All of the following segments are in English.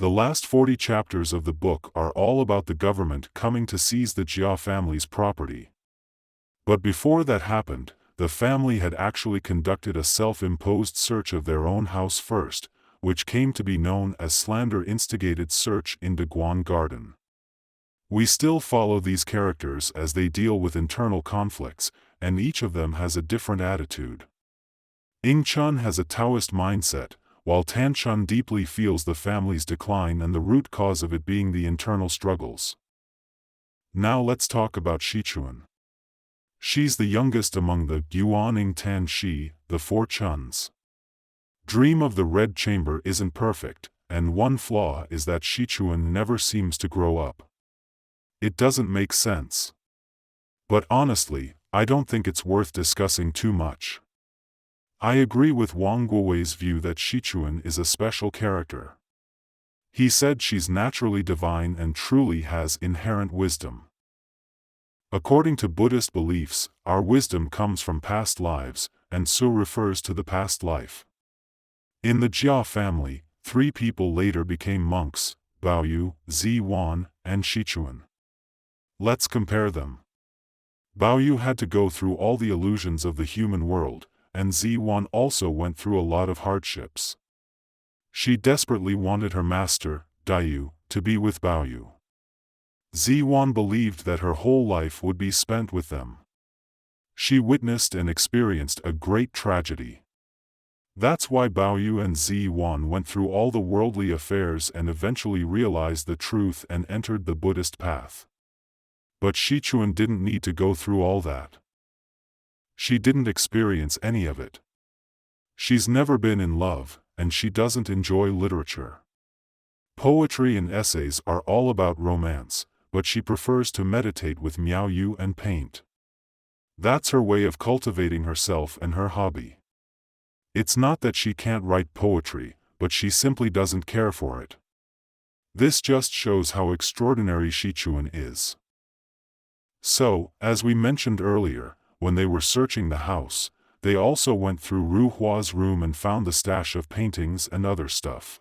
The last 40 chapters of the book are all about the government coming to seize the Jia family's property. But before that happened, the family had actually conducted a self-imposed search of their own house first, which came to be known as slander-instigated search in Daguan Garden. We still follow these characters as they deal with internal conflicts, and each of them has a different attitude. Xichun has a Taoist mindset, while Tanchun deeply feels the family's decline and the root cause of it being the internal struggles. Now let's talk about Xichun. She's the youngest among the Yuaning Tan Shi, the four Chuns. Dream of the Red Chamber isn't perfect, and one flaw is that Xichun never seems to grow up. It doesn't make sense. But honestly, I don't think it's worth discussing too much. I agree with Wang Guowei's view that Xichun is a special character. He said she's naturally divine and truly has inherent wisdom. According to Buddhist beliefs, our wisdom comes from past lives, and Su refers to the past life. In the Jia family, 3 people later became monks: Baoyu, Ziwan, and Xichun. Let's compare them. Baoyu had to go through all the illusions of the human world, and Ziwan also went through a lot of hardships. She desperately wanted her master, Dayu, to be with Baoyu. Ziwan believed that her whole life would be spent with them. She witnessed and experienced a great tragedy. That's why Baoyu and Ziwan went through all the worldly affairs and eventually realized the truth and entered the Buddhist path. But Xichun didn't need to go through all that. She didn't experience any of it. She's never been in love, and she doesn't enjoy literature. Poetry and essays are all about romance, but she prefers to meditate with Miaoyu and paint. That's her way of cultivating herself and her hobby. It's not that she can't write poetry, but she simply doesn't care for it. This just shows how extraordinary Xichun is. So, as we mentioned earlier, when they were searching the house, they also went through Ru Hua's room and found the stash of paintings and other stuff.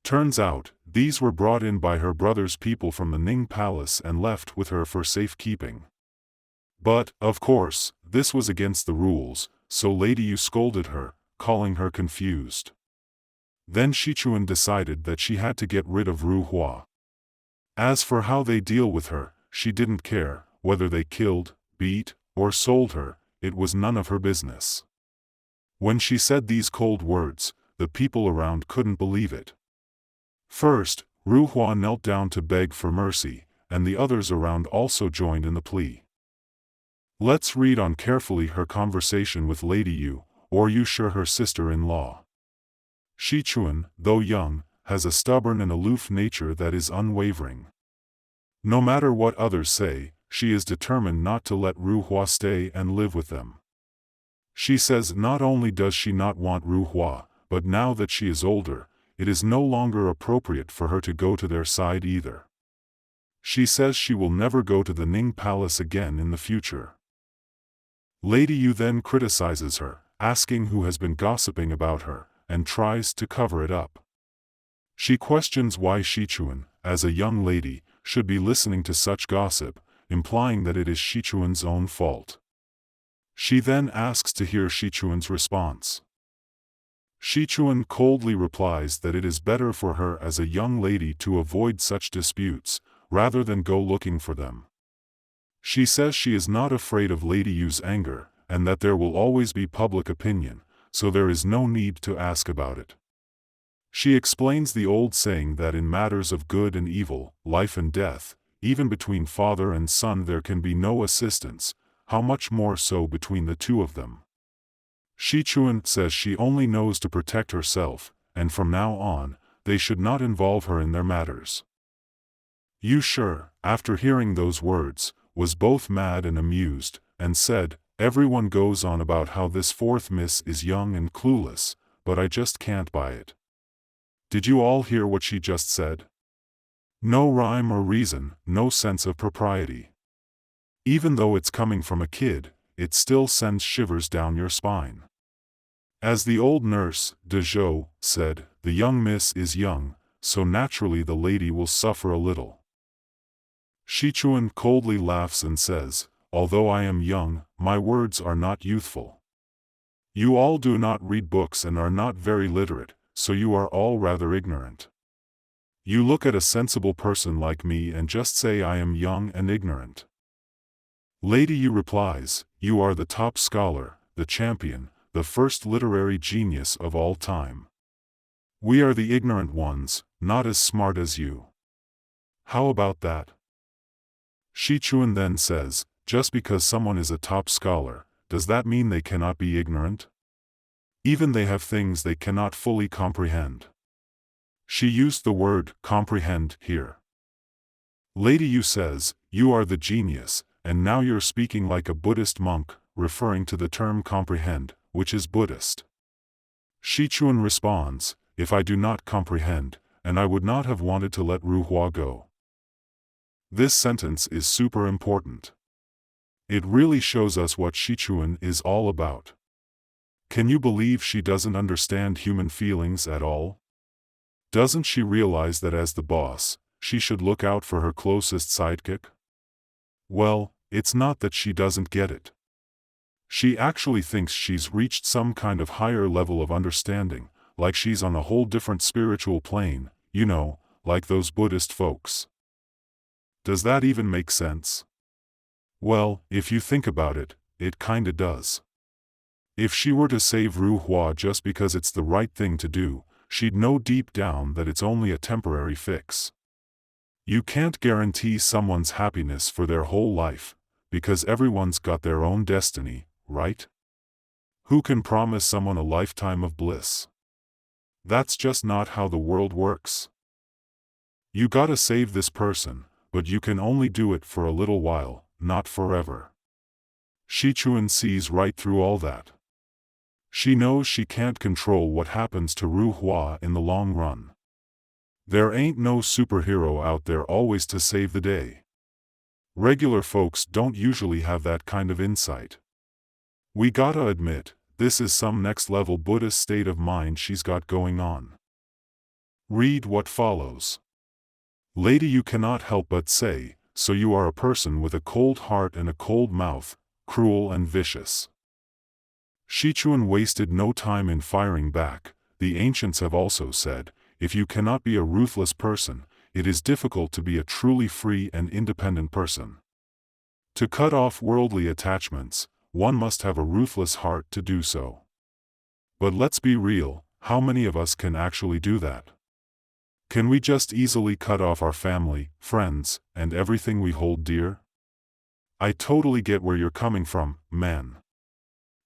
Turns out, these were brought in by her brother's people from the Ning Palace and left with her for safekeeping. But, of course, this was against the rules, so Lady Yu scolded her, calling her confused. Then Xichun decided that she had to get rid of Ru Hua. As for how they deal with her, she didn't care, whether they killed, beat, or sold her, it was none of her business. When she said these cold words, the people around couldn't believe it. First, Ru Hua knelt down to beg for mercy, and the others around also joined in the plea. Let's read on carefully her conversation with Lady Yu, or Yu Shi, her sister-in-law. Xichun, though young, has a stubborn and aloof nature that is unwavering. No matter what others say, she is determined not to let Ru Hua stay and live with them. She says not only does she not want Ru Hua, but now that she is older, it is no longer appropriate for her to go to their side either. She says she will never go to the Ning Palace again in the future. Lady Yu then criticizes her, asking who has been gossiping about her, and tries to cover it up. She questions why Xichun, as a young lady, should be listening to such gossip, implying that it is Xichun's own fault. She then asks to hear Xichun's response. Xichun coldly replies that it is better for her as a young lady to avoid such disputes, rather than go looking for them. She says she is not afraid of Lady Yu's anger, and that there will always be public opinion, so there is no need to ask about it. She explains the old saying that in matters of good and evil, life and death, even between father and son there can be no assistance, how much more so between the two of them. Xichun says she only knows to protect herself, and from now on, they should not involve her in their matters. Yu Shi, after hearing those words, was both mad and amused, and said, "Everyone goes on about how this fourth miss is young and clueless, but I just can't buy it." Did you all hear what she just said? No rhyme or reason, no sense of propriety. Even though it's coming from a kid, it still sends shivers down your spine. As the old nurse, De Zhou, said, the young miss is young, so naturally the lady will suffer a little. Xichun coldly laughs and says, "Although I am young, my words are not youthful. You all do not read books and are not very literate, so you are all rather ignorant. You look at a sensible person like me and just say I am young and ignorant." Lady Yu replies, "You are the top scholar, the champion, the first literary genius of all time. We are the ignorant ones, not as smart as you. How about that?" Xichun then says, "Just because someone is a top scholar, does that mean they cannot be ignorant? Even they have things they cannot fully comprehend." She used the word comprehend here. Lady Yu says, "You are the genius, and now you're speaking like a Buddhist monk," referring to the term comprehend, which is Buddhist. Xichun responds, "If I do not comprehend, and I would not have wanted to let Ruhua go." This sentence is super important. It really shows us what Xichun is all about. Can you believe she doesn't understand human feelings at all? Doesn't she realize that as the boss, she should look out for her closest sidekick? Well, it's not that she doesn't get it. She actually thinks she's reached some kind of higher level of understanding, like she's on a whole different spiritual plane, you know, like those Buddhist folks. Does that even make sense? Well, if you think about it, it kinda does. If she were to save Ruhua just because it's the right thing to do, she'd know deep down that it's only a temporary fix. You can't guarantee someone's happiness for their whole life, because everyone's got their own destiny, right? Who can promise someone a lifetime of bliss? That's just not how the world works. You gotta save this person, but you can only do it for a little while, not forever. Xichun sees right through all that. She knows she can't control what happens to Ruhua in the long run. There ain't no superhero out there always to save the day. Regular folks don't usually have that kind of insight. We gotta admit, this is some next-level Buddhist state of mind she's got going on. Read what follows. Lady, you cannot help but say, "So you are a person with a cold heart and a cold mouth, cruel and vicious." Xichun wasted no time in firing back. The ancients have also said, if you cannot be a ruthless person, it is difficult to be a truly free and independent person. To cut off worldly attachments, one must have a ruthless heart to do so. But let's be real, how many of us can actually do that? Can we just easily cut off our family, friends, and everything we hold dear? I totally get where you're coming from, man.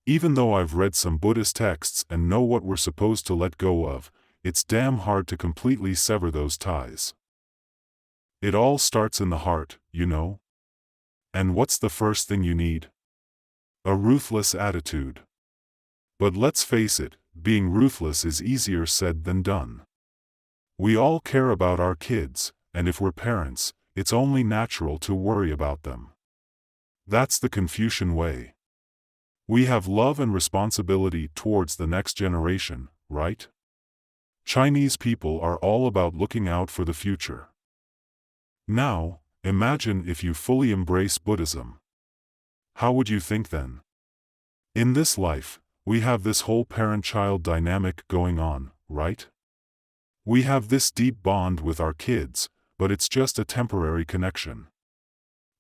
Even though I've read some Buddhist texts and know what we're supposed to let go of, it's damn hard to completely sever those ties. It all starts in the heart, you know? And what's the first thing you need? A ruthless attitude. But let's face it, being ruthless is easier said than done. We all care about our kids, and if we're parents, it's only natural to worry about them. That's the Confucian way. We have love and responsibility towards the next generation, right? Chinese people are all about looking out for the future. Now, imagine if you fully embrace Buddhism. How would you think then? In this life, we have this whole parent-child dynamic going on, right? We have this deep bond with our kids, but it's just a temporary connection.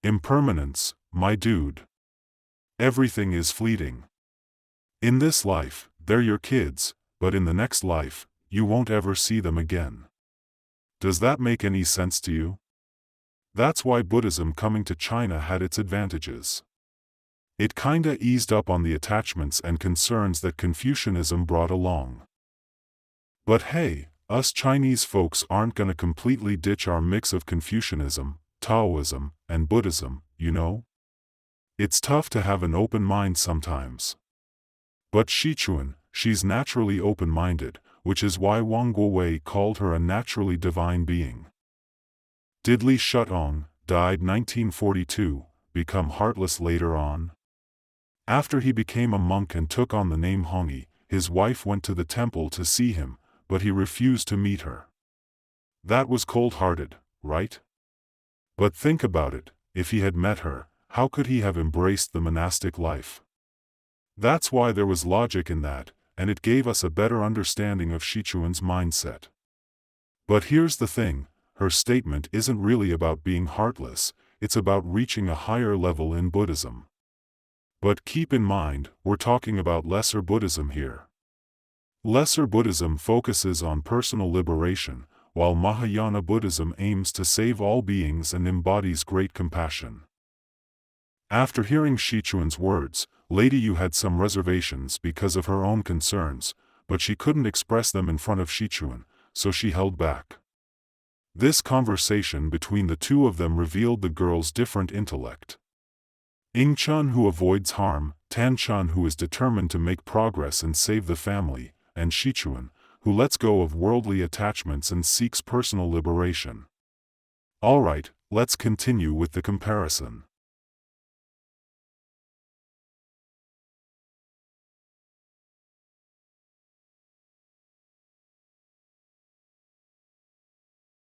Impermanence, my dude. Everything is fleeting. In this life, they're your kids, but in the next life, you won't ever see them again. Does that make any sense to you? That's why Buddhism coming to China had its advantages. It kinda eased up on the attachments and concerns that Confucianism brought along. But hey, us Chinese folks aren't gonna completely ditch our mix of Confucianism, Taoism, and Buddhism, you know? It's tough to have an open mind sometimes. But Xichun, she's naturally open-minded, which is why Wang Guowei called her a naturally divine being. Did Li Shutong, died 1942, become heartless later on? After he became a monk and took on the name Hongyi, his wife went to the temple to see him, but he refused to meet her. That was cold-hearted, right? But think about it, if he had met her, how could he have embraced the monastic life? That's why there was logic in that, and it gave us a better understanding of Xichun's mindset. But here's the thing, her statement isn't really about being heartless, it's about reaching a higher level in Buddhism. But keep in mind, we're talking about Lesser Buddhism here. Lesser Buddhism focuses on personal liberation, while Mahayana Buddhism aims to save all beings and embodies great compassion. After hearing Xichun's words, Lady Yu had some reservations because of her own concerns, but she couldn't express them in front of Xichun, so she held back. This conversation between the two of them revealed the girl's different intellect. Yingchun, who avoids harm, Tanchun, who is determined to make progress and save the family, and Xichun, who lets go of worldly attachments and seeks personal liberation. Alright, let's continue with the comparison.